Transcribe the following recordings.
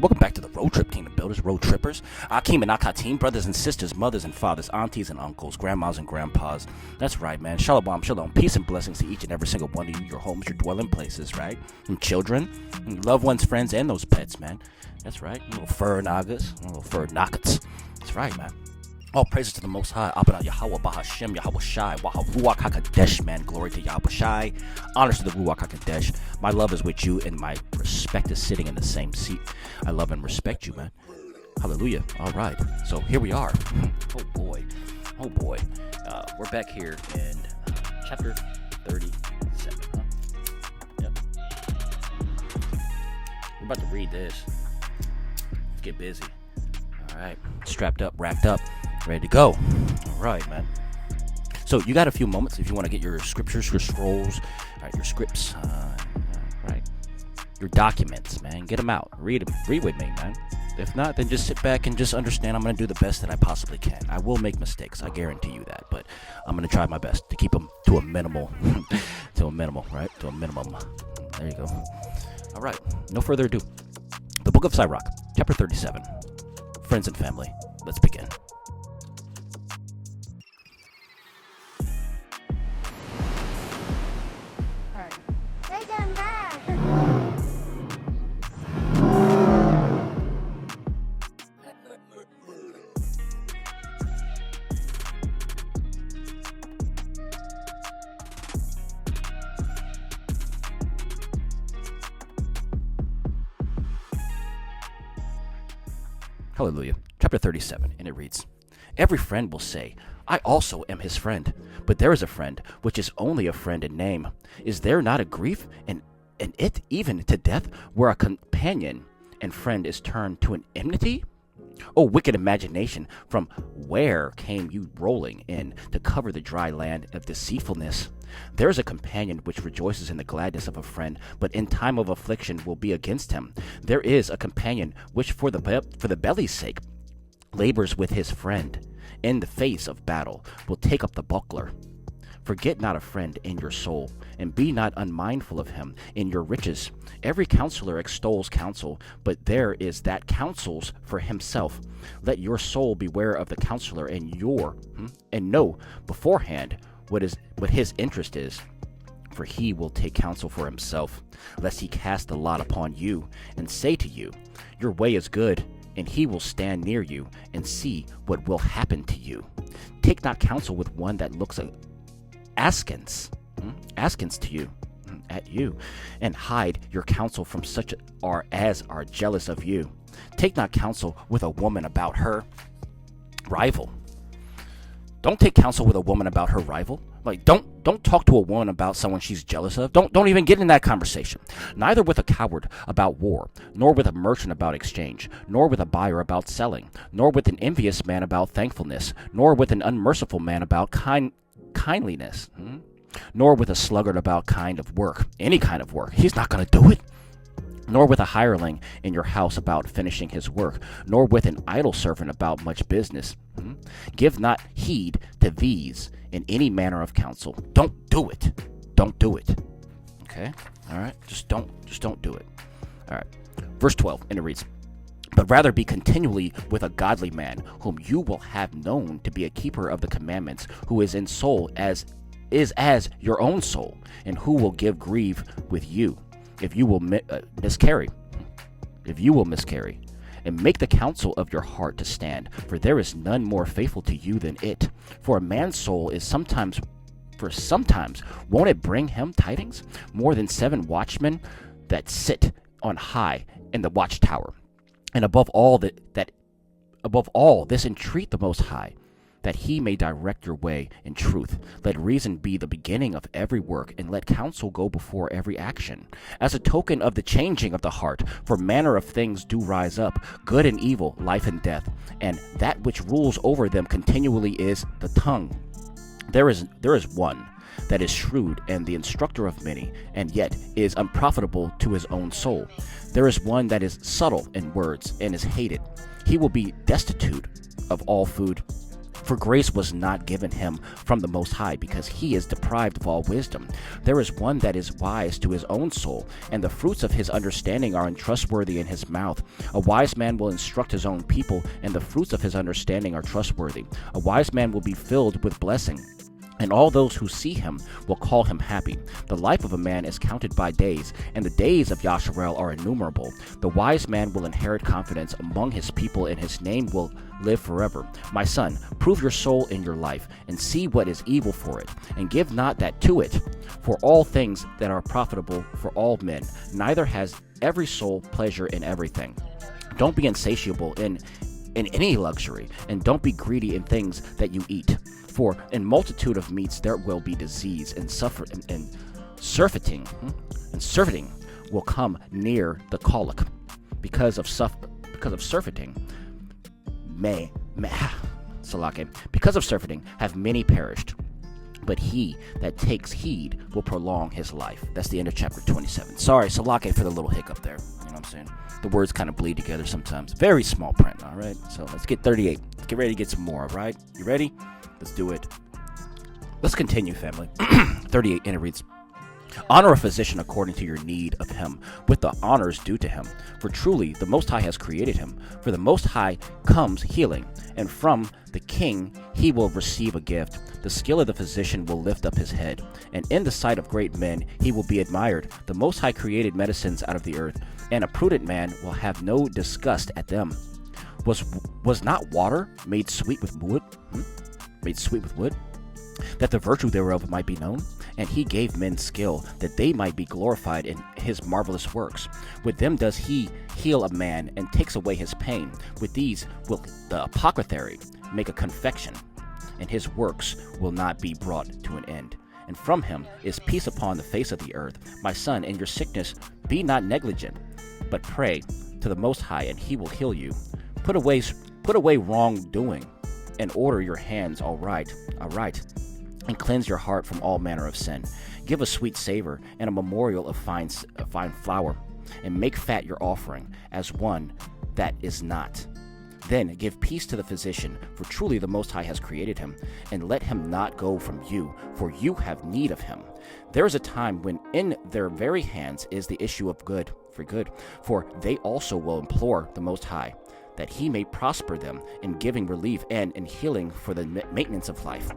Welcome back to the Road Trip Kingdom Builders, Road Trippers, Akeem and Akatim, brothers and sisters, mothers and fathers, aunties and uncles, grandmas and grandpas. That's right, man. Shalom, shalom. Peace and blessings to each and every single one of you, your homes, your dwelling places, right? And children, and loved ones, friends, and those pets, man. That's right. Little fur nagas, little fur knockets. That's right, man. All praises to the Most High, Abba Yahweh, Bahashem, Yahweh Shai, Waha Ruach HaKadosh, man. Glory to Yahweh Shai. Honors to the Ruach HaKadosh. My love is with you, and my respect is sitting in the same seat. I love and respect you, man. Hallelujah. All right. So here we are. Oh, boy. Oh, boy. We're back here in chapter 37. Huh? Yep. We're about to read this. Get busy. All right. Strapped up, racked up. Ready to go. All right, man. So you got a few moments if you want to get your scriptures, your scrolls, right, your scripts, right, your documents, man. Get them out. Read them. Read with me, man. If not, then just sit back and just understand I'm going to do the best that I possibly can. I will make mistakes. I guarantee you that. But I'm going to try my best to keep them to a minimal, to a minimal, right? To a minimum. There you go. All right. No further ado. The book of Sirach, chapter 37. Friends and family. Let's begin. Hallelujah. Chapter 37, and it reads, Every friend will say, I also am his friend. But there is a friend, which is only a friend in name. Is there not a grief, and it even to death, where a companion and friend is turned to an enmity? O wicked imagination, from where came you rolling in to cover the dry land of deceitfulness? There is a companion which rejoices in the gladness of a friend, but in time of affliction will be against him. There is a companion which for the belly's sake labors with his friend. In the face of battle will take up the buckler. Forget not a friend in your soul, and be not unmindful of him in your riches. Every counselor extols counsel, but there is that counsels for himself. Let your soul beware of the counselor and know beforehand what his interest is. For he will take counsel for himself, lest he cast the lot upon you, and say to you, Your way is good, and he will stand near you, and see what will happen to you. Take not counsel with one that looks askance to you, at you, and hide your counsel from such as are jealous of you. Take not counsel with a woman about her rival. Don't take counsel with a woman about her rival. Like, don't talk to a woman about someone she's jealous of. Don't even get in that conversation. Neither with a coward about war, nor with a merchant about exchange, nor with a buyer about selling, nor with an envious man about thankfulness, nor with an unmerciful man about kindliness, nor with a sluggard about kind of work, any kind of work. He's not going to do it. Nor with a hireling in your house about finishing his work, nor with an idle servant about much business. Give not heed to these in any manner of counsel. Don't do it. Don't do it. Okay? All right? Just don't do it. All right. Verse 12, and it reads, But rather be continually with a godly man, whom you will have known to be a keeper of the commandments, who is in soul as your own soul, and who will give grief with you. If you will miscarry, and make the counsel of your heart to stand, for there is none more faithful to you than it. For a man's soul is sometimes won't it bring him tidings? More than 7 watchmen that sit on high in the watchtower. And above all this entreat the Most High, that he may direct your way in truth. Let reason be the beginning of every work, and let counsel go before every action. As a token of the changing of the heart, for manner of things do rise up, good and evil, life and death, and that which rules over them continually is the tongue. There is one that is shrewd and the instructor of many, and yet is unprofitable to his own soul. There is one that is subtle in words and is hated. He will be destitute of all food, For grace was not given him from the Most High, because he is deprived of all wisdom. There is one that is wise to his own soul, and the fruits of his understanding are untrustworthy in his mouth. A wise man will instruct his own people, and the fruits of his understanding are trustworthy. A wise man will be filled with blessing, and all those who see him will call him happy. The life of a man is counted by days, and the days of Yasharel are innumerable. The wise man will inherit confidence among his people, and his name will live forever. My son, prove your soul in your life, and see what is evil for it, and give not that to it. For all things that are profitable for all men, neither has every soul pleasure in everything. Don't be insatiable in any luxury, and don't be greedy in things that you eat. For in multitude of meats there will be disease, and surfeiting will come near the colic. Because of surfeiting, because of surfeiting have many perished, but he that takes heed will prolong his life. That's the end of chapter 27. Sorry, Salake, for the little hiccup there. You know what I'm saying? The words kind of bleed together sometimes. Very small print, all right? So let's get 38. Let's get ready to get some more, all right? You ready? Let's do it. Let's continue, family. 38, and it reads, honor a physician according to your need of him, with the honors due to him. For truly the Most High has created him. For the Most High comes healing, and from the king he will receive a gift. The skill of the physician will lift up his head, and in the sight of great men he will be admired. The Most High created medicines out of the earth, and a prudent man will have no disgust at them. Was not water made sweet with wood? That the virtue thereof might be known? And he gave men skill, that they might be glorified in his marvelous works. With them does he heal a man, and takes away his pain. With these will the apothecary make a confection, and his works will not be brought to an end. And from him is peace upon the face of the earth. My son, in your sickness be not negligent, but pray to the Most High, and he will heal you. Put away wrongdoing, and order your hands aright, and cleanse your heart from all manner of sin. Give a sweet savor and a memorial of fine flour, and make fat your offering as one that is not. Then give peace to the physician, for truly the Most High has created him, and let him not go from you, for you have need of him. There is a time when in their very hands is the issue of good, for they also will implore the Most High, that he may prosper them in giving relief and in healing for the maintenance of life.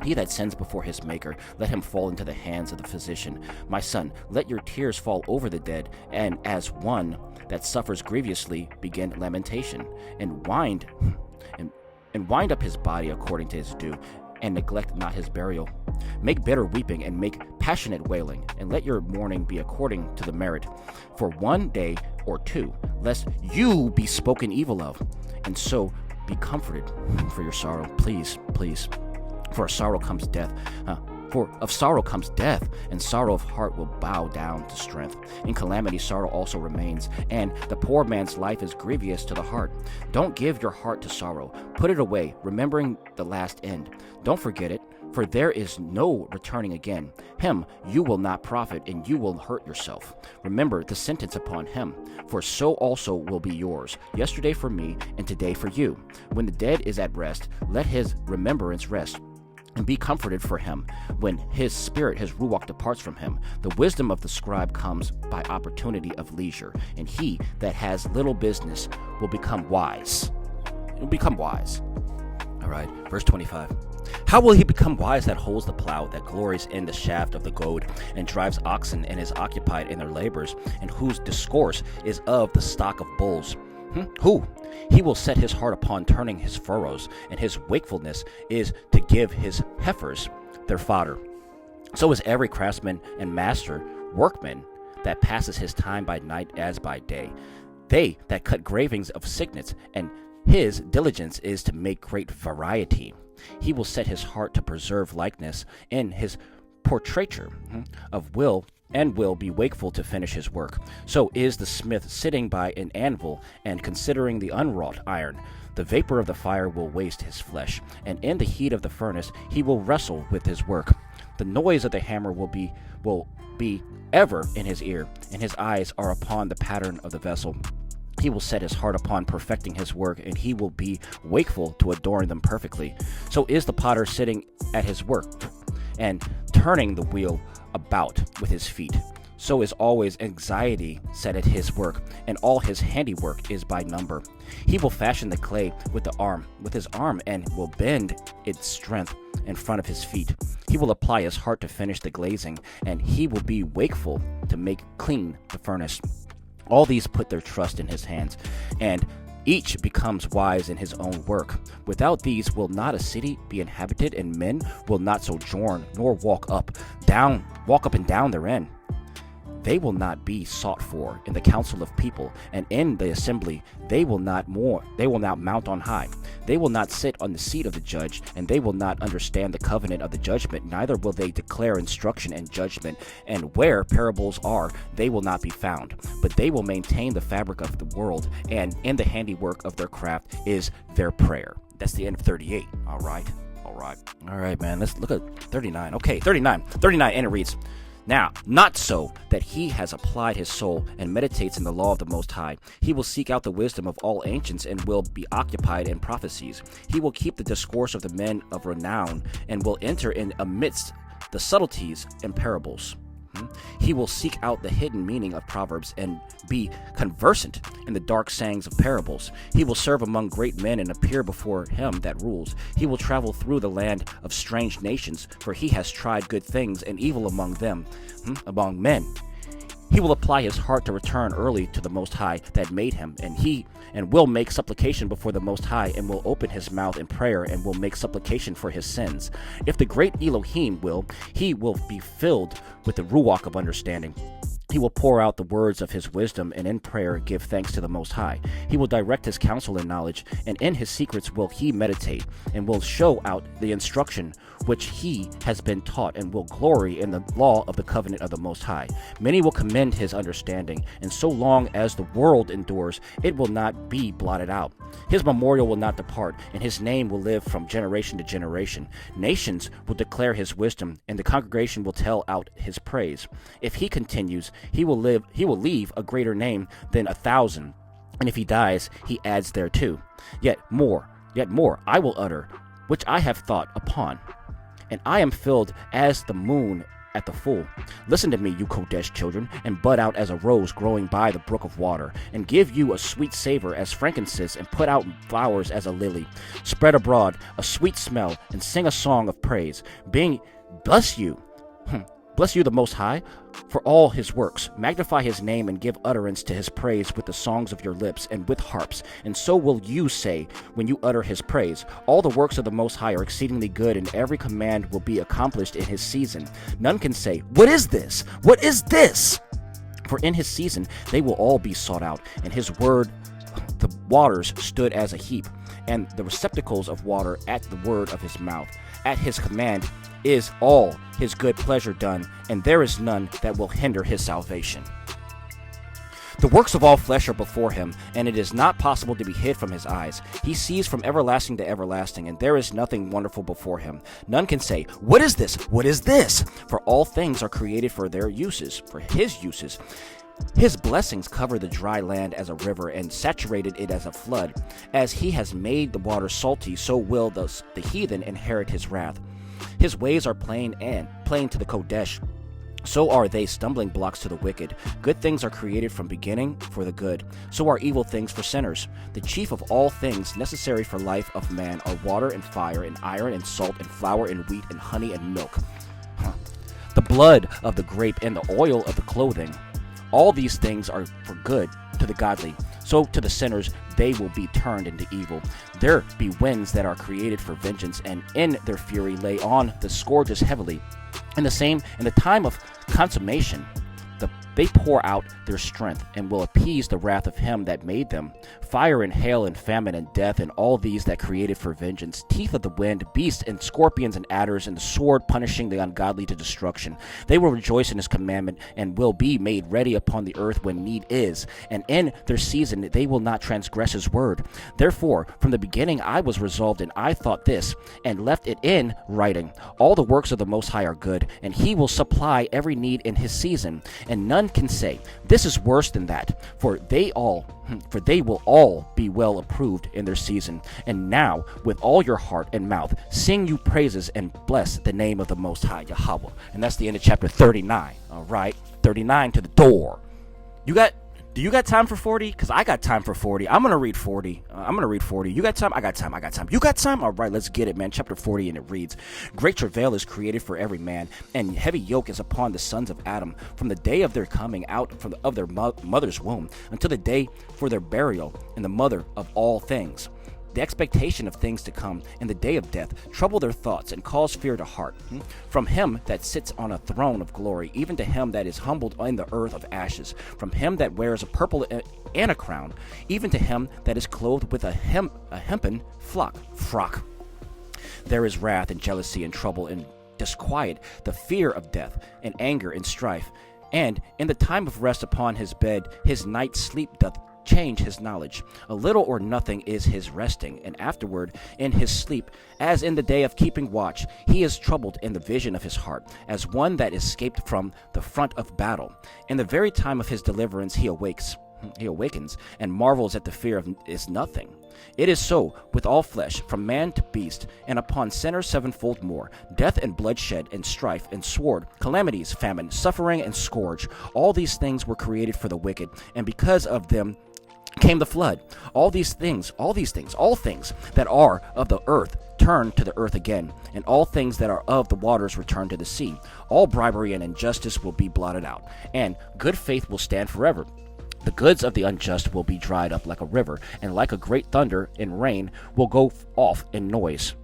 He that sends before his Maker, let him fall into the hands of the physician. My son, let your tears fall over the dead, and as one that suffers grievously begin lamentation, and wind up his body according to his due, and neglect not his burial. Make bitter weeping, and make passionate wailing, and let your mourning be according to the merit, for one day or two, lest you be spoken evil of, and so be comforted for your sorrow. Please. For sorrow comes death. For of sorrow comes death, and sorrow of heart will bow down to strength. In calamity sorrow also remains, and the poor man's life is grievous to the heart. Don't give your heart to sorrow. Put it away, remembering the last end. Don't forget it, for there is no returning again. Him you will not profit, and you will hurt yourself. Remember the sentence upon him, for so also will be yours. Yesterday for me, and today for you. When the dead is at rest, let his remembrance rest, and be comforted for him when his spirit, his ruach, departs from him. The wisdom of the scribe comes by opportunity of leisure, and he that has little business will become wise. All right, verse 25. How will he become wise that holds the plow, that glories in the shaft of the goad, and drives oxen, and is occupied in their labors, and whose discourse is of the stock of bulls? Who? He will set his heart upon turning his furrows, and his wakefulness is to give his heifers their fodder. So is every craftsman and master workman that passes his time by night as by day. They that cut gravings of signets, and his diligence is to make great variety. He will set his heart to preserve likeness in his portraiture of will, and will be wakeful to finish his work. So is the smith sitting by an anvil, and considering the unwrought iron. The vapor of the fire will waste his flesh, and in the heat of the furnace he will wrestle with his work. The noise of the hammer will be ever in his ear, and his eyes are upon the pattern of the vessel. He will set his heart upon perfecting his work, and he will be wakeful to adorn them perfectly. So is the potter sitting at his work and turning the wheel about with his feet. So is always anxiety set at his work, and all his handiwork is by number. He will fashion the clay with his arm, and will bend its strength in front of his feet. He will apply his heart to finish the glazing, and he will be wakeful to make clean the furnace. All these put their trust in his hands, and each becomes wise in his own work. Without these will not a city be inhabited, and men will not sojourn, nor walk up and down therein. They will not be sought for in the council of people, and in the assembly they will not mount on high. They will not sit on the seat of the judge, and they will not understand the covenant of the judgment, neither will they declare instruction and judgment. And where parables are, they will not be found. But they will maintain the fabric of the world, and in the handiwork of their craft is their prayer. That's the end of 38. All right, man. Let's look at 39. Okay, 39, and it reads, Now, not so that he has applied his soul and meditates in the law of the Most High. He will seek out the wisdom of all ancients and will be occupied in prophecies. He will keep the discourse of the men of renown and will enter in amidst the subtleties and parables. He will seek out the hidden meaning of proverbs and be conversant in the dark sayings of parables. He will serve among great men and appear before him that rules. He will travel through the land of strange nations, for he has tried good things and evil among them, among men. He will apply his heart to return early to the Most High that made him, and will make supplication before the Most High, and will open his mouth in prayer, and will make supplication for his sins. If the great Elohim will, he will be filled with the ruach of understanding. He will pour out the words of his wisdom, and in prayer give thanks to the Most High. He will direct his counsel in knowledge, and in his secrets will he meditate, and will show out the instruction which he has been taught, and will glory in the law of the covenant of the Most High. Many will commend his understanding, and so long as the world endures, it will not be blotted out. His memorial will not depart, and his name will live from generation to generation. Nations will declare his wisdom, and the congregation will tell out his praise. If he continues, he will leave a greater name than 1,000, and if he dies, he adds thereto. Yet more I will utter, which I have thought upon, and I am filled as the moon at the full. Listen to me, you Kodesh children, and bud out as a rose growing by the brook of water, and give you a sweet savor as frankincense, and put out flowers as a lily. Spread abroad a sweet smell, and sing a song of praise. Bless you the Most High for all his works. Magnify his name and give utterance to his praise with the songs of your lips and with harps. And so will you say when you utter his praise. All the works of the Most High are exceedingly good, and every command will be accomplished in his season. None can say, "What is this? What is this?" For in his season they will all be sought out. In his word the waters stood as a heap, and the receptacles of water at the word of his mouth. At his command is all his good pleasure done, and there is none that will hinder his salvation. The works of all flesh are before him, and it is not possible to be hid from his eyes. He sees from everlasting to everlasting, and there is nothing wonderful before him. None can say, "What is this? What is this?" For all things are created for their uses, for his uses. His blessings cover the dry land as a river, and saturated it as a flood. As he has made the water salty, so will the heathen inherit his wrath. His ways are plain to the Kodesh. So are they stumbling blocks to the wicked. Good things are created from beginning for the good. So are evil things for sinners. The chief of all things necessary for life of man are water and fire and iron and salt and flour and wheat and honey and milk. The blood of the grape and the oil of the clothing. All these things are for good to the godly. So to the sinners they will be turned into evil. There be winds that are created for vengeance, and in their fury lay on the scourges heavily. In the time of consummation, they pour out their strength, and will appease the wrath of him that made them. Fire and hail and famine and death, and all these that created for vengeance. Teeth of the wind, beasts and scorpions and adders, and the sword punishing the ungodly to destruction. They will rejoice in his commandment, and will be made ready upon the earth when need is. And in their season they will not transgress his word. Therefore, from the beginning I was resolved, and I thought this, and left it in writing. All the works of the Most High are good, and he will supply every need in his season, and none none can say, "This is worse than that," for they will all be well approved in their season. And now, with all your heart and mouth, sing you praises and bless the name of the Most High Yahweh. And that's the end of chapter 39. All right, 39 to the door. Do you got time for 40? Because I got time for 40. I'm going to read 40. You got time? I got time. You got time? All right, let's get it, man. Chapter 40, and it reads, "Great travail is created for every man, and heavy yoke is upon the sons of Adam, from the day of their coming out of their mother's womb, until the day for their burial, in the mother of all things. The expectation of things to come in the day of death trouble their thoughts and cause fear to heart. From him that sits on a throne of glory, even to him that is humbled in the earth of ashes, from him that wears a purple and a crown, even to him that is clothed with a hempen frock. There is wrath and jealousy and trouble and disquiet, the fear of death and anger and strife. And in the time of rest upon his bed, his night sleep doth change his knowledge. A little or nothing is his resting, and afterward in his sleep, as in the day of keeping watch, he is troubled in the vision of his heart, as one that escaped from the front of battle. In the very time of his deliverance he awakens, and marvels at the fear of is nothing. It is so with all flesh, from man to beast, and upon sinners sevenfold more. Death and bloodshed and strife and sword, calamities, famine, suffering and scourge. All these things were created for the wicked, and because of them came the flood. All things that are of the earth turn to the earth again, and all things that are of the waters return to the sea. All bribery and injustice will be blotted out, and good faith will stand forever. The goods of the unjust will be dried up like a river, and like a great thunder and rain will go off in noise.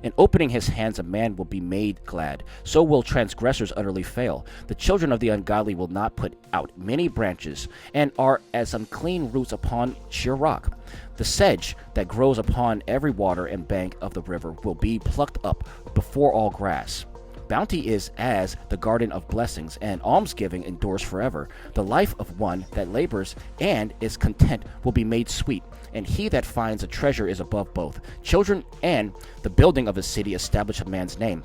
In opening his hands a man will be made glad. So will transgressors utterly fail. The children of the ungodly will not put out many branches, and are as unclean roots upon sheer rock. The sedge that grows upon every water and bank of the river will be plucked up before all grass. Bounty is as the garden of blessings, and almsgiving endures forever. The life of one that labors and is content will be made sweet, and he that finds a treasure is above both. Children and the building of a city establish a man's name,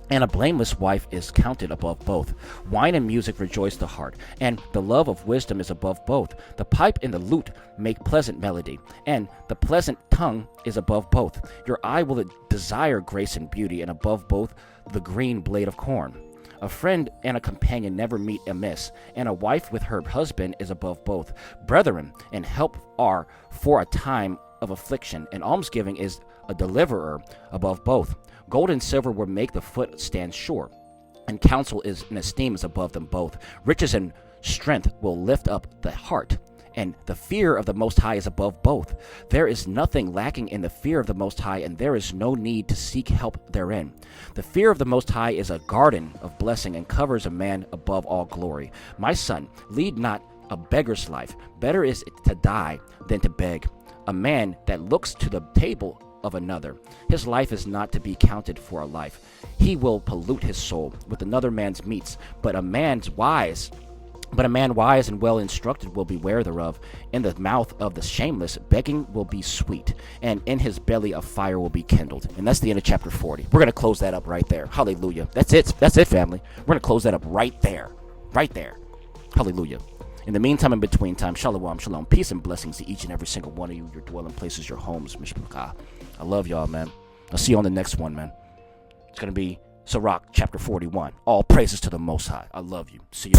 and a blameless wife is counted above both. Wine and music rejoice the heart, and the love of wisdom is above both. The pipe and the lute make pleasant melody, and the pleasant tongue is above both. Your eye will desire grace and beauty, and above both the green blade of corn. A friend and a companion never meet amiss, and a wife with her husband is above both. Brethren and help are for a time of affliction, and almsgiving is a deliverer above both. Gold and silver will make the foot stand sure, and counsel is and esteem is above them both. Riches and strength will lift up the heart, and the fear of the Most High is above both. There is nothing lacking in the fear of the Most High, and there is no need to seek help therein. The fear of the Most High is a garden of blessing, and covers a man above all glory. My son, lead not a beggar's life. Better is it to die than to beg. A man that looks to the table of another, his life is not to be counted for a life. He will pollute his soul with another man's meats, but a man wise and well instructed will beware thereof. In the mouth of the shameless, begging will be sweet, and in his belly a fire will be kindled. And that's the end of chapter 40. We're going to close that up right there. Hallelujah. That's it, family. We're going to close that up right there. Hallelujah. In the meantime, in between time, shalom, shalom, peace and blessings to each and every single one of you, your dwelling places, your homes, mishpachah. I love y'all, man. I'll see you on the next one, man. It's going to be Sirach chapter 41. All praises to the Most High. I love you. See you.